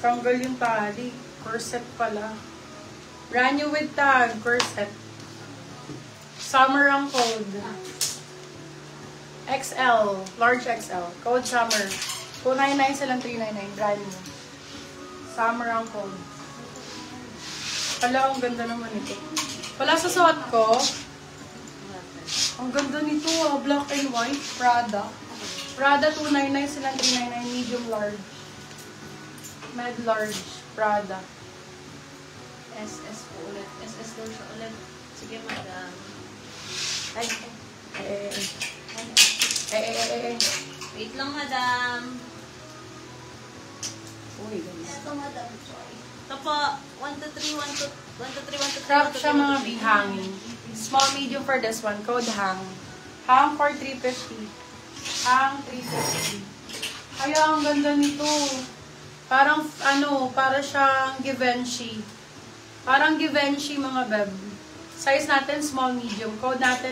Tanggal yung tali. Corset pala. Brand new with tag. Corset. Summer ang code. XL. Large XL. Code summer. 299 silang 399. Brand new. Summer ang code. Pala, ang ganda naman ito. Wala sa suot ko. Ang ganda nito ah. Black and white. Prada. Prada 299 silang 399. Medium large. Med large. Prada. SS po ulit. SS daw siya ulit. Sige, madam. Ay, wait lang, madam. Uy, ganda. Ito, madam. Sorry. Ito po. 1, 2, 3, 1, 2, 3, 1, 2, 3. Crop siya mga bihangin. Small, medium for this one. Code hang. Hang for 350. Hang 350. Kaya ang ganda nito. Parang, para siyang Givenchy. Parang Givenchy mga beb. Size natin, small, medium. Code natin